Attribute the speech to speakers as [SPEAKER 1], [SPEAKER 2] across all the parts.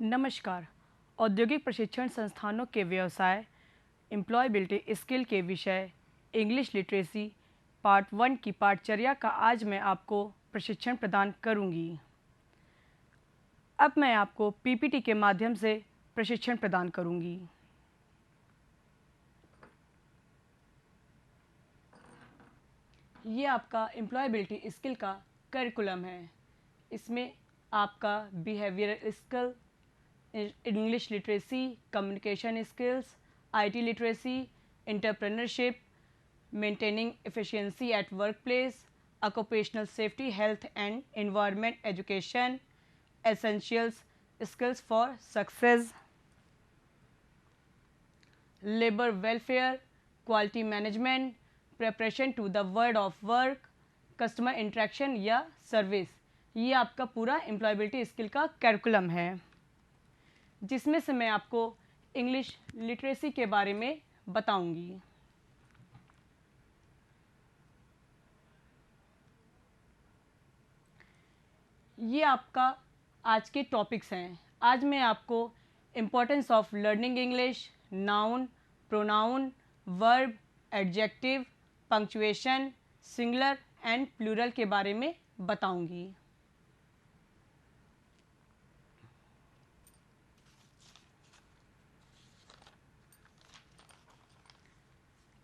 [SPEAKER 1] नमस्कार। औद्योगिक प्रशिक्षण संस्थानों के व्यवसाय एम्प्लॉयबिलिटी स्किल के विषय इंग्लिश लिटरेसी पार्ट 1 की पाठचर्या का आज मैं आपको प्रशिक्षण प्रदान करूंगी। अब मैं आपको पीपीटी के माध्यम से प्रशिक्षण प्रदान करूंगी। ये आपका एम्प्लॉयबिलिटी स्किल का करिकुलम है। इसमें आपका behavioural skill, English literacy, communication skills, IT literacy, entrepreneurship, maintaining efficiency at workplace, occupational safety, health and environment education, essentials skills for success, labour welfare, quality management, preparation to the world of work, customer interaction या service. ये आपका पूरा employability skill का curriculum है, जिसमें से मैं आपको इंग्लिश लिटरेसी के बारे में बताऊंगी। ये आपका आज के टॉपिक्स हैं। आज मैं आपको importance of learning English, noun, pronoun, verb, adjective, punctuation, singular and plural के बारे में बताऊंगी।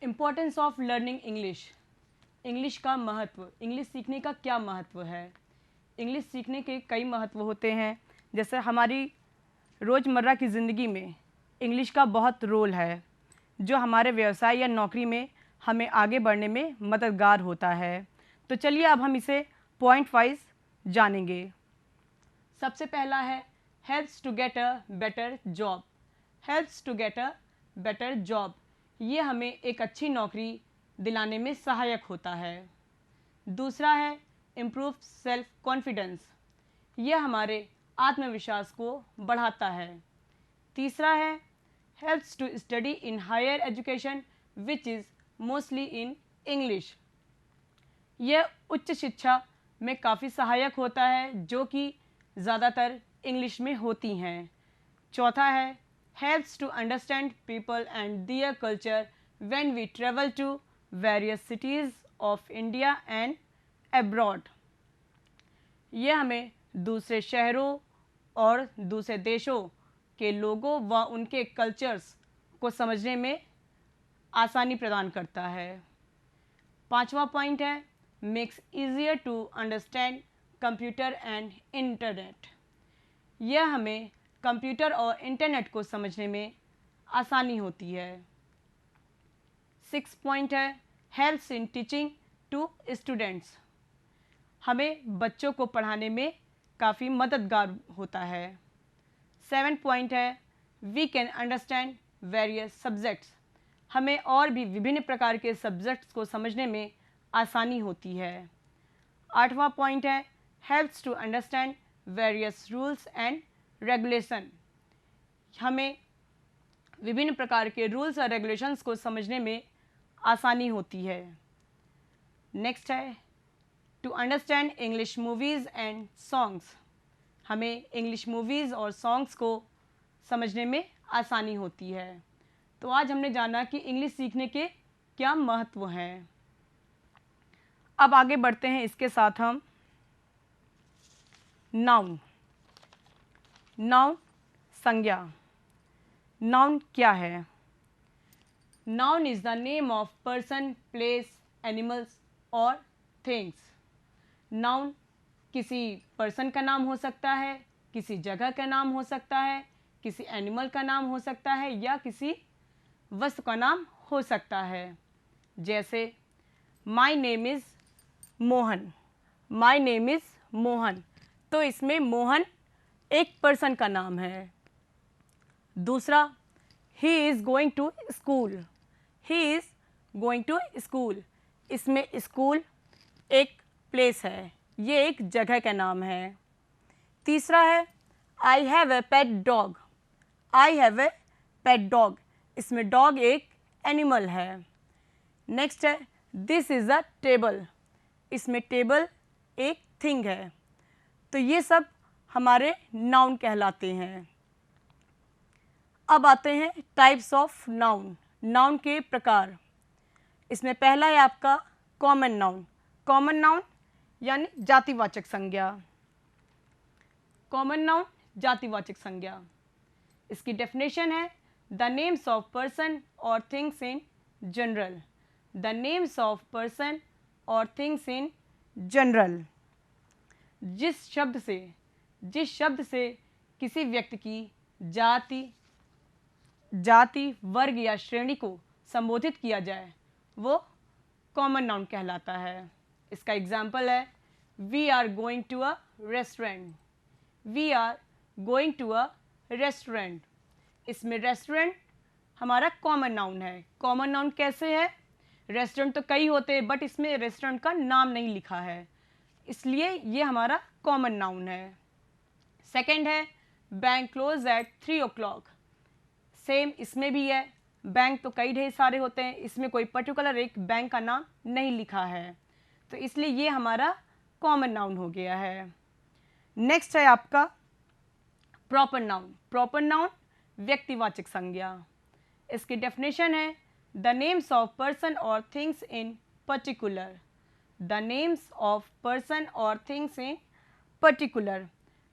[SPEAKER 1] Importance of learning English. English का महत्व, इंग्लिश सीखने का क्या महत्व है। इंग्लिश सीखने के कई महत्व होते हैं। जैसे हमारी रोज़मर्रा की ज़िंदगी में इंग्लिश का बहुत रोल है, जो हमारे व्यवसाय या नौकरी में हमें आगे बढ़ने में मददगार होता है। तो चलिए अब हम इसे पॉइंट वाइज जानेंगे। सबसे पहला है helps to get a better job. Helps to get a better job, ये हमें एक अच्छी नौकरी दिलाने में सहायक होता है। दूसरा है इम्प्रूव सेल्फ कॉन्फिडेंस, यह हमारे आत्मविश्वास को बढ़ाता है। तीसरा है helps to study in higher education which is mostly in English, यह उच्च शिक्षा में काफ़ी सहायक होता है, जो कि ज़्यादातर इंग्लिश में होती हैं। चौथा है helps to understand people and their culture when we travel to various cities of India and abroad, यह हमें दूसरे शहरों और दूसरे देशों के लोगों व उनके कल्चर्स को समझने में आसानी प्रदान करता है। पांचवा पॉइंट है makes easier to understand computer and internet, यह हमें कंप्यूटर और इंटरनेट को समझने में आसानी होती है। 6 पॉइंट है helps in teaching to students, हमें बच्चों को पढ़ाने में काफ़ी मददगार होता है। 7 पॉइंट है we can understand various subjects, हमें और भी विभिन्न प्रकार के सब्जेक्ट्स को समझने में आसानी होती है। 8वां पॉइंट है helps to understand various rules and regulation, हमें विभिन्न प्रकार के रूल्स और रेगुलेशंस को समझने में आसानी होती है। नेक्स्ट है to understand English movies and songs, हमें इंग्लिश मूवीज़ और सॉन्ग्स को समझने में आसानी होती है। तो आज हमने जाना कि इंग्लिश सीखने के क्या महत्व हैं। अब आगे बढ़ते हैं, इसके साथ हम नाउन। नाउन संज्ञा। नाउन क्या है। Noun is the name of person, place, animals और थिंग्स। नाउन किसी पर्सन का नाम हो सकता है, किसी जगह का नाम हो सकता है, किसी एनिमल का नाम हो सकता है या किसी वस्तु का नाम हो सकता है। जैसे my name is Mohan, my name is Mohan, तो इसमें मोहन एक पर्सन का नाम है। दूसरा he is going to school, he is going to school, इसमें स्कूल एक प्लेस है, ये एक जगह का नाम है। तीसरा है I have a pet dog, I have a pet dog, इसमें डॉग एक एनिमल है। नेक्स्ट है दिस इज़ अ टेबल, इसमें टेबल एक थिंग है। तो ये सब हमारे नाउन कहलाते हैं। अब आते हैं टाइप्स ऑफ नाउन, नाउन के प्रकार। इसमें पहला है आपका कॉमन नाउन। कॉमन नाउन यानी जातिवाचक संज्ञा। कॉमन नाउन जातिवाचक संज्ञा। इसकी डेफिनेशन है द नेम्स ऑफ पर्सन और things in general. The names of person और थिंग्स इन जनरल। जिस शब्द से किसी व्यक्ति की जाति, वर्ग या श्रेणी को संबोधित किया जाए वो कॉमन नाउन कहलाता है। इसका एग्जाम्पल है we are going to a restaurant. We are going to a restaurant. इसमें रेस्टोरेंट हमारा कॉमन नाउन है। कॉमन नाउन कैसे है? रेस्टोरेंट तो कई होते हैं बट इसमें रेस्टोरेंट का नाम नहीं लिखा है, इसलिए ये हमारा कॉमन नाउन है। सेकंड है bank close eight 3 o'clock। Same इसमें भी है, बैंक तो कई ढेर सारे होते हैं, इसमें कोई पर्टिकुलर एक बैंक का नाम नहीं लिखा है, तो इसलिए ये हमारा कॉमन नाउन हो गया है। नेक्स्ट है आपका प्रॉपर नाउन। प्रॉपर नाउन व्यक्तिवाचक संज्ञा। इसकी डेफिनेशन है द नेम्स ऑफ पर्सन और things in particular. The names of person और थिंग्स इन पर्टिकुलर,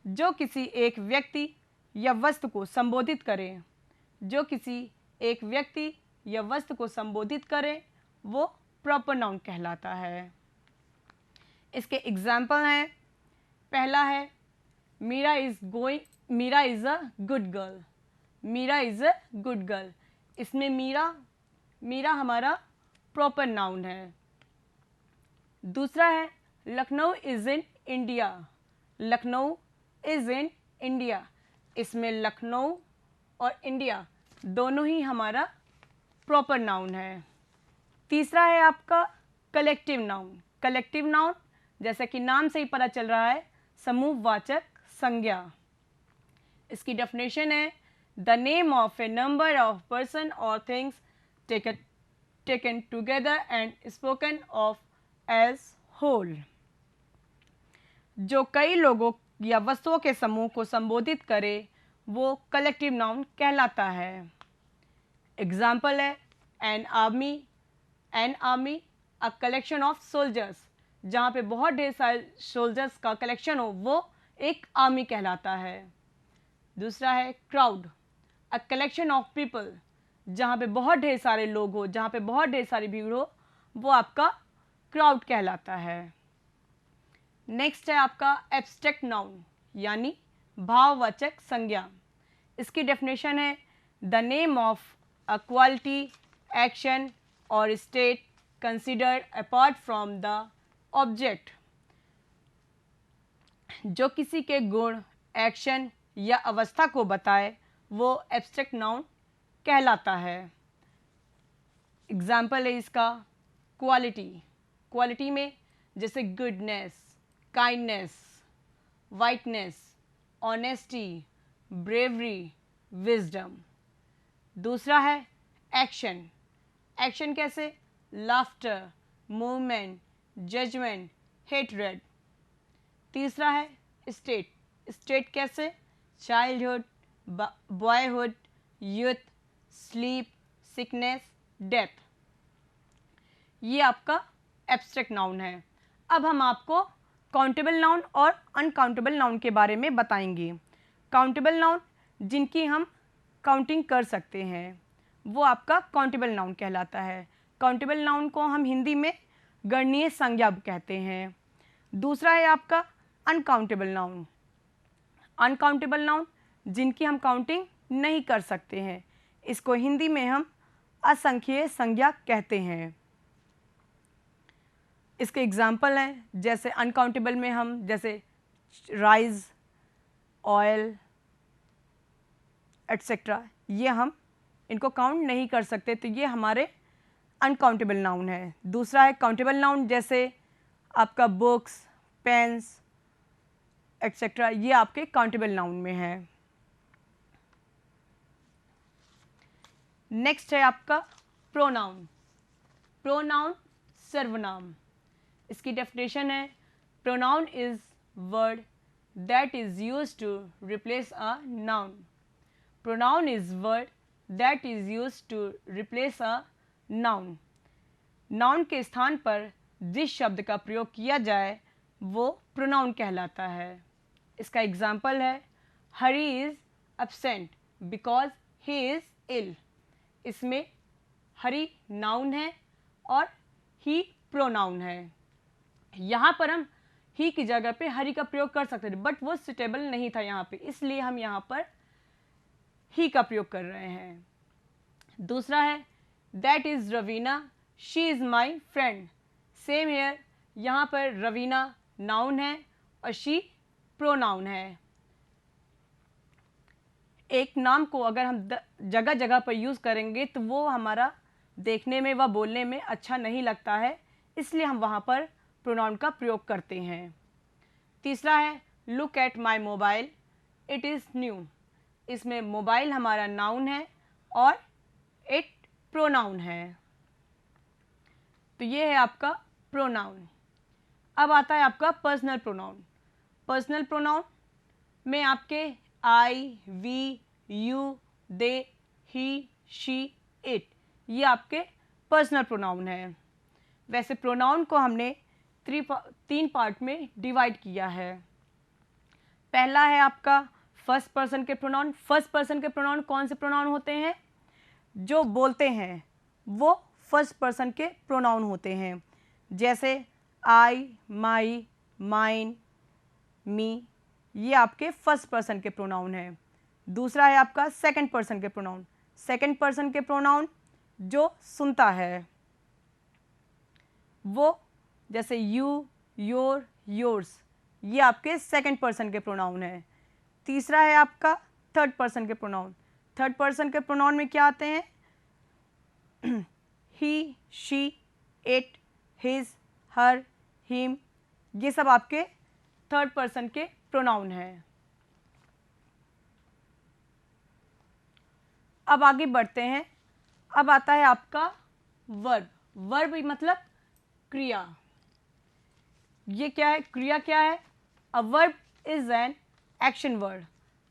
[SPEAKER 1] जो किसी एक व्यक्ति या वस्तु को संबोधित करें। जो किसी एक व्यक्ति या वस्तु को संबोधित करे वो प्रॉपर नाउन कहलाता है। इसके एग्जाम्पल हैं, पहला है Meera is a good girl. Meera is a good girl. इसमें मीरा हमारा प्रॉपर नाउन है। दूसरा है Lucknow is in India. Lucknow is in India. इसमें लखनऊ और इंडिया दोनों ही हमारा प्रॉपर नाउन है। तीसरा है आपका कलेक्टिव नाउन। कलेक्टिव नाउन जैसा कि नाम से ही पता चल रहा है समूहवाचक संज्ञा। इसकी डेफिनेशन है the name of a number of person और things taken together and spoken of as whole. जो कई लोगों या वस्तुओं के समूह को संबोधित करे वो कलेक्टिव नाउन कहलाता है। एग्जाम्पल है an army a collection of soldiers. जहाँ पे बहुत ढेर सारे सोल्जर्स का कलेक्शन हो वो एक आर्मी कहलाता है। दूसरा है crowd a collection of people. जहाँ पे बहुत ढेर सारे लोग हो, जहाँ पे बहुत ढेर सारी भीड़ हो वो आपका क्राउड कहलाता है। नेक्स्ट है आपका एब्स्ट्रैक्ट नाउन यानी भाववाचक संज्ञा। इसकी डेफिनेशन है the name of a quality, action और state considered apart from the object. जो किसी के गुण, एक्शन या अवस्था को बताए वो एब्स्ट्रैक्ट नाउन कहलाता है। एग्जाम्पल है इसका क्वालिटी। क्वालिटी में जैसे goodness, kindness, whiteness, honesty, bravery, wisdom. दूसरा है एक्शन। एक्शन कैसे? Laughter, movement, judgement, hatred. तीसरा है स्टेट। स्टेट कैसे? Childhood, boyhood, youth, sleep, sickness, death. ये आपका एब्स्ट्रैक्ट नाउन है। अब हम आपको काउंटेबल नाउन और अनकाउंटेबल नाउन के बारे में बताएंगे। काउंटेबल नाउन जिनकी हम काउंटिंग कर सकते हैं वो आपका काउंटेबल नाउन कहलाता है। काउंटेबल नाउन को हम हिंदी में गणनीय संज्ञा कहते हैं। दूसरा है आपका अनकाउंटेबल नाउन। अनकाउंटेबल नाउन जिनकी हम काउंटिंग नहीं कर सकते हैं, इसको हिंदी में हम असंख्येय संज्ञा कहते हैं। इसके एग्जाम्पल हैं, जैसे अनकाउंटेबल में हम जैसे राइस, ऑयल एट्सेट्रा, ये हम इनको काउंट नहीं कर सकते, तो ये हमारे अनकाउंटेबल नाउन है। दूसरा है काउंटेबल नाउन, जैसे आपका बुक्स, पेन्स एट्सेट्रा, ये आपके काउंटेबल नाउन में है। नेक्स्ट है आपका प्रोनाउन। प्रोनाउन सर्वनाम। इसकी डेफिनेशन है pronoun is word that is used to replace a noun. Pronoun is word that is use to replace a noun. Noun के स्थान पर जिस शब्द का प्रयोग किया जाए वो प्रोनाउन कहलाता है। इसका एग्जाम्पल है Hari is absent because he is ill. इसमें हरी नाउन है और ही प्रोनाउन है। यहाँ पर हम ही की जगह पे हरी का प्रयोग कर सकते थे, बट वो सुटेबल नहीं था यहाँ पे, इसलिए हम यहाँ पर ही का प्रयोग कर रहे हैं। दूसरा है that is Raveena she is my friend. Same here, यहाँ पर रवीना नाउन है और शी प्रोनाउन है। एक नाम को अगर हम जगह जगह पर यूज़ करेंगे तो वो हमारा देखने में व बोलने में अच्छा नहीं लगता है, इसलिए हम वहाँ पर प्रोनाउन का प्रयोग करते हैं। तीसरा है look at my mobile it is new. इसमें मोबाइल हमारा नाउन है और इट प्रोनाउन है। तो ये है आपका प्रोनाउन। अब आता है आपका पर्सनल प्रोनाउन। पर्सनल प्रोनाउन में आपके I, we, you, they, he, she, it, ये आपके पर्सनल प्रोनाउन है। वैसे प्रोनाउन को हमने तीन पार्ट में डिवाइड किया है। पहला है आपका फर्स्ट पर्सन के प्रोनाउन। फर्स्ट पर्सन के प्रोनाउन कौन से प्रोनाउन होते हैं? जो बोलते हैं वो फर्स्ट पर्सन के प्रोनाउन होते हैं, जैसे आई, माई, माइन, मी, ये आपके फर्स्ट पर्सन के प्रोनाउन हैं। दूसरा है आपका सेकंड पर्सन के प्रोनाउन। सेकंड पर्सन के प्रोनाउन जो सुनता है वो, जैसे यू, योर, योर्स, ये आपके सेकंड पर्सन के प्रोनाउन है। तीसरा है आपका थर्ड पर्सन के प्रोनाउन। थर्ड पर्सन के प्रोनाउन में क्या आते हैं? He, she, it, his, her, him, ये सब आपके थर्ड पर्सन के प्रोनाउन है। अब आगे बढ़ते हैं। अब आता है आपका वर्ब। वर्ब मतलब क्रिया। ये क्या है? क्रिया क्या है? A verb is an action word.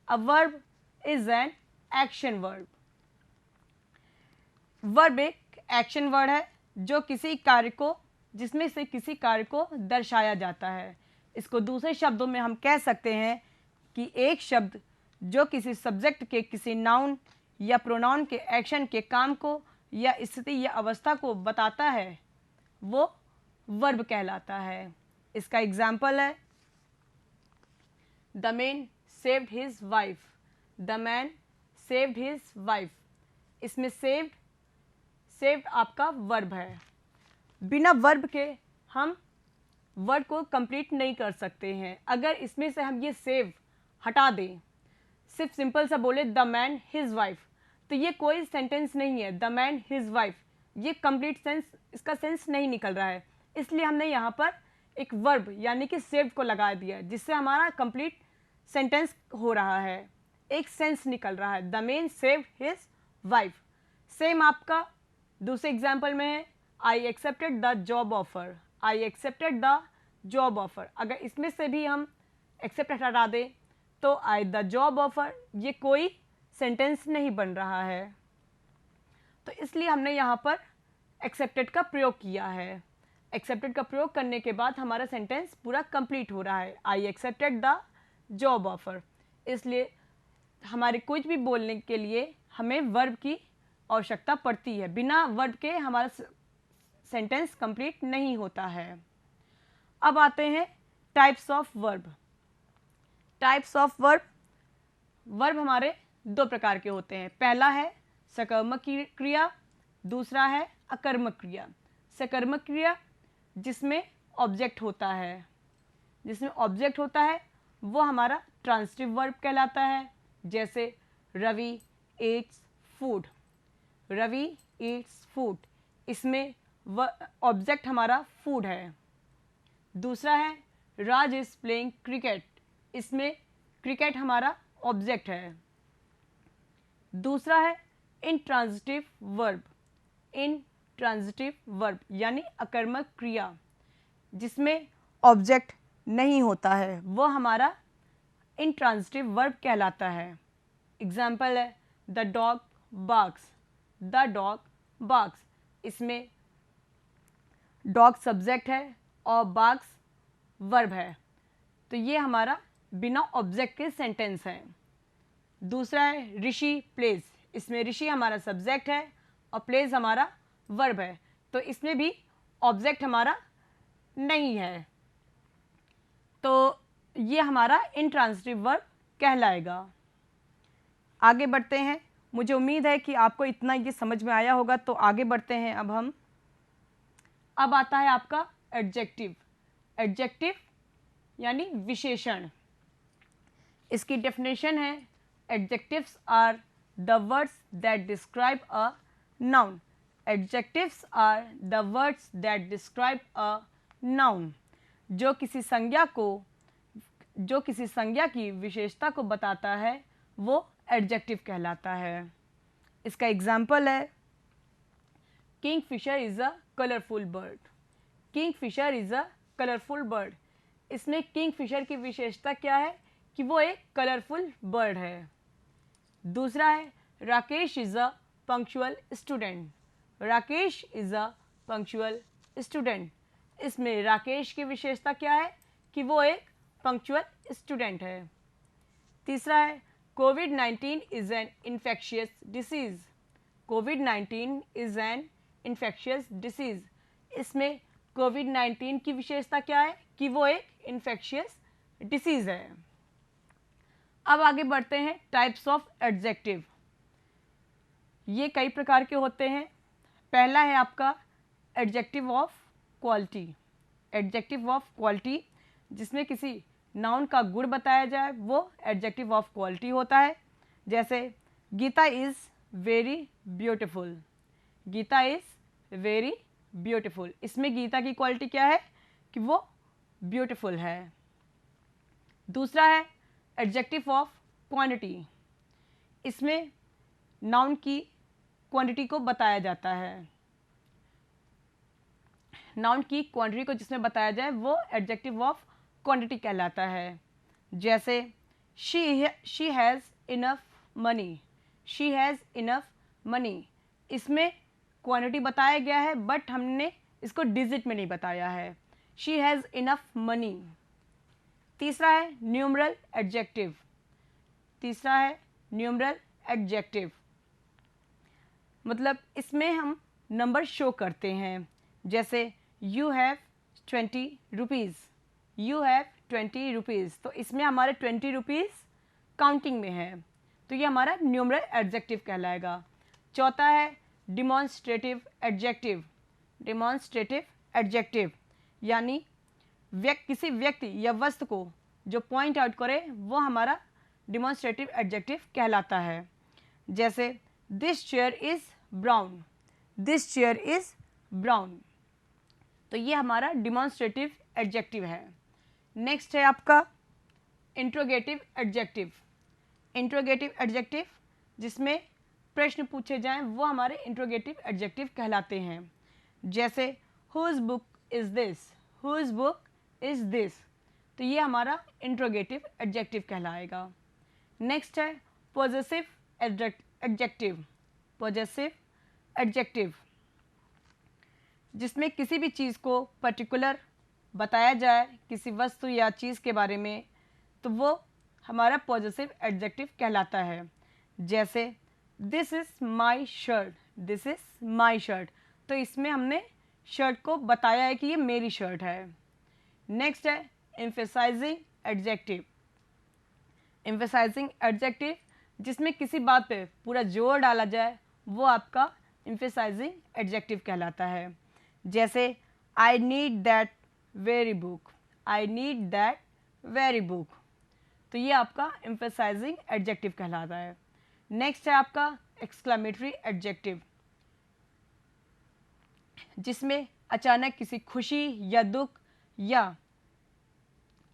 [SPEAKER 1] A verb is an action word. Verb एक एक्शन वर्ड है जो किसी कार्य को, जिसमें से किसी कार्य को दर्शाया जाता है। इसको दूसरे शब्दों में हम कह सकते हैं कि एक शब्द जो किसी सब्जेक्ट के किसी नाउन या प्रोनाउन के एक्शन के काम को या स्थिति या अवस्था को बताता है वो वर्ब कहलाता है। इसका एग्जाम्पल है the man saved his wife. The man saved his wife. इसमें सेव्ड आपका वर्ब है। बिना वर्ब के हम वर्ड को कंप्लीट नहीं कर सकते हैं। अगर इसमें से हम ये सेव हटा दें, सिर्फ सिंपल सा बोले द मैन हिज वाइफ, तो ये कोई सेंटेंस नहीं है। द मैन हिज वाइफ, ये कंप्लीट सेंस, इसका सेंस नहीं निकल रहा है। इसलिए हमने यहाँ पर एक वर्ब यानी कि सेव्ड को लगा दिया, जिससे हमारा कंप्लीट सेंटेंस हो रहा है, एक सेंस निकल रहा है। The man saved his wife. Same आपका दूसरे एग्जाम्पल में है I accepted the job offer. I accepted the job offer. अगर इसमें से भी हम एक्सेप्ट हटा दें तो आई द जॉब ऑफर, ये कोई सेंटेंस नहीं बन रहा है। तो इसलिए हमने यहाँ पर एक्सेप्टेड का प्रयोग किया है। एक्सेप्टेड का प्रयोग करने के बाद हमारा सेंटेंस पूरा कंप्लीट हो रहा है। I accepted the job offer. इसलिए हमारे कुछ भी बोलने के लिए हमें वर्ब की आवश्यकता पड़ती है। बिना वर्ब के हमारा सेंटेंस कंप्लीट नहीं होता है। अब आते हैं types of verb. Types of verb. Verb हमारे दो प्रकार के होते हैं। पहला है सकर्मक क्रिया, दूसरा है अकर्मक क्रिया। सकर्मक क्रिया जिसमें ऑब्जेक्ट होता है, जिसमें ऑब्जेक्ट होता है वो हमारा ट्रांसिटिव वर्ब कहलाता है, जैसे Ravi eats food. Ravi eats food, इसमें ऑब्जेक्ट हमारा फूड है। दूसरा है राज इज प्लेइंग क्रिकेट। इसमें क्रिकेट हमारा ऑब्जेक्ट है। दूसरा है इनट्रांजिटिव वर्ब। इनट्रांजिटिव वर्ब यानी अकर्मक क्रिया जिसमें ऑब्जेक्ट नहीं होता है, वो हमारा इनट्रांजिटिव वर्ब कहलाता है। एग्जाम्पल है the dog barks, the dog barks. इसमें डॉग सब्जेक्ट है और बार्क्स वर्ब है, तो ये हमारा बिना ऑब्जेक्ट के सेंटेंस है। दूसरा है ऋषि प्लेज, इसमें ऋषि हमारा सब्जेक्ट है और प्लेज हमारा वर्ब है, तो इसमें भी ऑब्जेक्ट हमारा नहीं है, तो ये हमारा इंट्रांजिटिव वर्ब कहलाएगा। आगे बढ़ते हैं। मुझे उम्मीद है कि आपको इतना ये समझ में आया होगा, तो आगे बढ़ते हैं। अब आता है आपका एडजेक्टिव। एडजेक्टिव यानी विशेषण। इसकी डेफिनेशन है adjectives are the words that describe a noun. Adjectives are the words that describe a noun. जो किसी संज्ञा की विशेषता को बताता है वो एडजेक्टिव कहलाता है। इसका एग्जाम्पल है Kingfisher is a colourful bird. Kingfisher is a colourful bird. इसमें किंगफिशर की विशेषता क्या है कि वो एक कलरफुल बर्ड है। दूसरा है Rakesh is a punctual student. Rakesh is a punctual student. इसमें राकेश की विशेषता क्या है कि वो एक पंक्चुअल स्टूडेंट है। तीसरा है कोविड-19 इज़ एन इन्फेक्शियस डिसीज़। कोविड-19 इज़ एन इन्फेक्शियस डिसीज़। इसमें कोविड-19 की विशेषता क्या है कि वो एक इन्फेक्शियस डिसीज़ है। अब आगे बढ़ते हैं टाइप्स ऑफ एडजेक्टिव। ये कई प्रकार के होते हैं। पहला है आपका adjective of quality. Adjective of quality, जिसमें किसी नाउन का गुण बताया जाए, वो एडजेक्टिव ऑफ क्वालिटी होता है। जैसे Geeta is very beautiful. Geeta is very beautiful. इसमें गीता की क्वालिटी क्या है कि वो ब्यूटिफुल है। दूसरा है एडजेक्टिव ऑफ क्वांटिटी। इसमें नाउन की क्वांटिटी को बताया जाता है। नाउन की क्वांटिटी को जिसमें बताया जाए वो एडजेक्टिव ऑफ क्वांटिटी कहलाता है। जैसे she has enough money. She has enough money. इसमें क्वांटिटी बताया गया है बट हमने इसको डिजिट में नहीं बताया है। She has enough money. तीसरा है न्यूमरल एडजेक्टिव। तीसरा है न्यूमरल एडजेक्टिव, मतलब इसमें हम नंबर शो करते हैं। जैसे you have 20 rupees. You have 20 rupees, तो इसमें हमारे 20 रुपीज़ काउंटिंग में है, तो ये हमारा न्यूमरल एडजेक्टिव कहलाएगा। चौथा है डिमॉन्स्ट्रेटिव एडजेक्टिव। डिमॉन्स्ट्रेटिव एडजेक्टिव यानी किसी व्यक्ति या वस्तु को जो पॉइंट आउट करे वो हमारा डिमॉन्स्ट्रेटिव एडजेक्टिव कहलाता है। जैसे this chair is brown. This chair is brown, तो ये हमारा डिमॉन्स्ट्रेटिव एडजेक्टिव है। नेक्स्ट है आपका इंट्रोगेटिव एडजेक्टिव। इंट्रोगेटिव एडजेक्टिव जिसमें प्रश्न पूछे जाएं वो हमारे इंट्रोगेटिव एडजेक्टिव कहलाते हैं। जैसे whose book is this. Whose book is this, तो ये हमारा इंट्रोगेटिव एडजेक्टिव कहलाएगा। नेक्स्ट है पॉजेसिव एडजेक्टिव। पॉजेसिव एडजेक्टिव जिसमें किसी भी चीज़ को पर्टिकुलर बताया जाए किसी वस्तु या चीज़ के बारे में, तो वो हमारा पॉजेसिव एडजेक्टिव कहलाता है। जैसे this is my shirt. This is my shirt, तो इसमें हमने शर्ट को बताया है कि ये मेरी शर्ट है। नेक्स्ट है एम्फेसाइजिंग एडजेक्टिव। एम्फेसाइजिंग एडजेक्टिव जिसमें किसी बात पे पूरा जोर डाला जाए वो आपका एम्फेसाइजिंग एडजेक्टिव कहलाता है। जैसे I need that very book. I need that very book, तो ये आपका एम्फेसाइजिंग एडजेक्टिव कहलाता है। नेक्स्ट है आपका एक्सक्लेमेटरी एडजेक्टिव जिसमें अचानक किसी खुशी या दुख या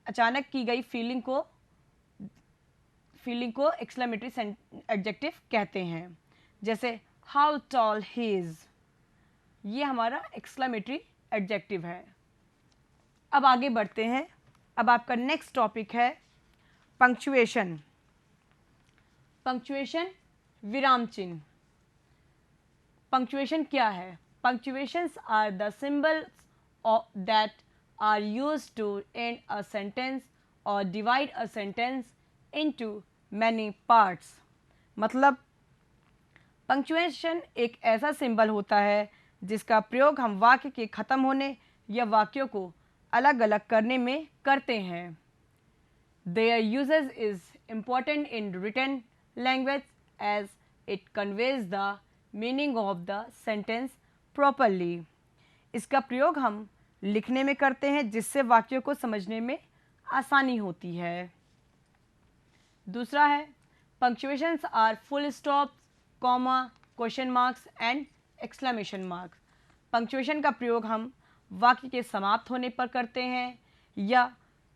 [SPEAKER 1] अचानक की गई फीलिंग को एक्सक्लेमेटरी एडजेक्टिव कहते हैं। जैसे हाउ टॉल ही इज़, ये हमारा एक्सक्लेमेटरी एडजेक्टिव है। अब आगे बढ़ते हैं। अब आपका नेक्स्ट टॉपिक है पंक्चुएशन। पंक्चुएशन विराम चिन्ह। पंक्चुएशन क्या है? Punctuations are the symbols that are used to end a sentence और divide a sentence into many parts. मतलब पंक्चुएशन एक ऐसा सिंबल होता है जिसका प्रयोग हम वाक्य के ख़त्म होने या वाक्यों को अलग अलग करने में करते हैं। Their usage is important in written language as it conveys the meaning of the sentence properly. इसका प्रयोग हम लिखने में करते हैं जिससे वाक्यों को समझने में आसानी होती है। दूसरा है punctuations are full stops, comma, question marks and exclamation marks. Punctuation का प्रयोग हम वाक्य के समाप्त होने पर करते हैं या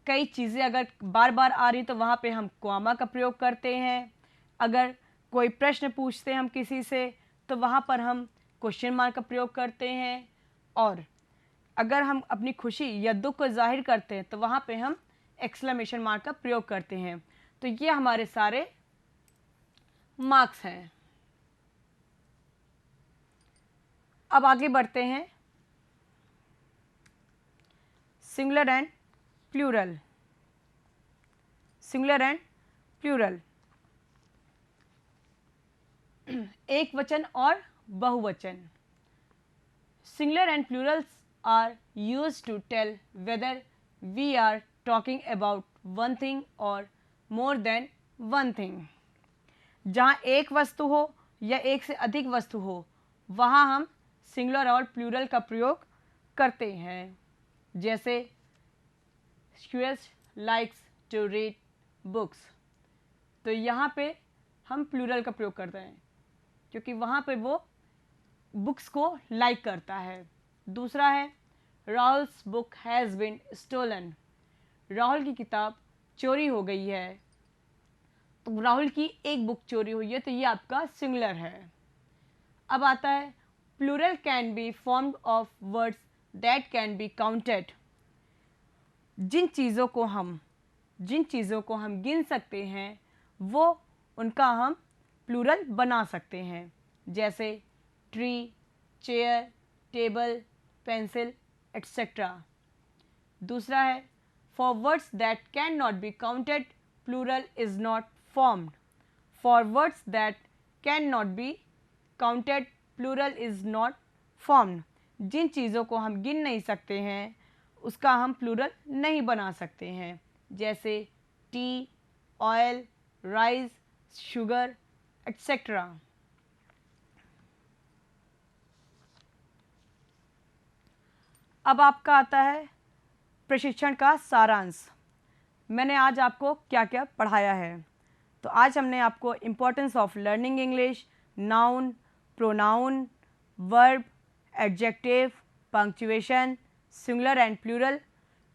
[SPEAKER 1] कई चीज़ें अगर बार बार आ रही तो वहाँ पे हम कॉमा का प्रयोग करते हैं। अगर कोई प्रश्न पूछते हैं हम किसी से तो वहाँ पर हम क्वेश्चन मार्क का प्रयोग करते हैं, और अगर हम अपनी खुशी या दुख को जाहिर करते हैं तो वहाँ पे हम एक्सक्लेमेशन मार्क का प्रयोग करते हैं। तो ये हमारे सारे मार्क्स हैं। अब आगे बढ़ते हैं singular and plural. Singular and plural, एक वचन और बहुवचन। Singular and plurals are used to tell whether we are talking about one thing or more then one thing. जहाँ एक वस्तु हो या एक से अधिक वस्तु हो वहाँ हम सिंगुलर और प्लूरल का प्रयोग करते हैं। जैसे students likes to read books, तो यहाँ पे हम प्लूरल का प्रयोग करते हैं क्योंकि वहाँ पे वो बुक्स को लाइक करता है। दूसरा है Rahul's book has been stolen, Rahul की किताब चोरी हो गई है। तो राहुल की एक बुक चोरी हुई है तो ये आपका सिंगुलर है। अब आता है plural can be formed of words that can be counted. जिन चीज़ों को हम गिन सकते हैं वो उनका हम प्लूरल बना सकते हैं। जैसे tree, chair, table, pencil etcetera. दूसरा है for words that can not be counted plural is not formed. For words that can not be counted plural is not formed. जिन चीज़ों को हम गिन नहीं सकते हैं उसका हम प्लूरल नहीं बना सकते हैं। जैसे T, oil, rice, sugar etcetera. अब आपका आता है प्रशिक्षण का सारांश। मैंने आज आपको क्या क्या पढ़ाया है। तो आज हमने आपको importance of learning English, noun, pronoun, verb, adjective, punctuation, singular and plural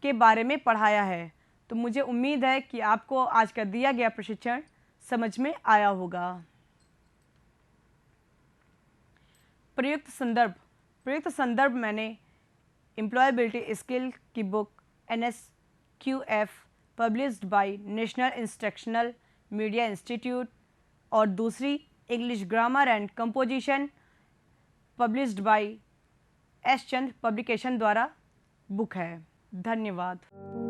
[SPEAKER 1] के बारे में पढ़ाया है। तो मुझे उम्मीद है कि आपको आज का दिया गया प्रशिक्षण समझ में आया होगा। प्रयुक्त संदर्भ मैंने एम्प्लॉयबिलिटी स्किल की book NSQF published by national instructional media institute और दूसरी English grammar and composition published by S Chand publication द्वारा बुक है। धन्यवाद।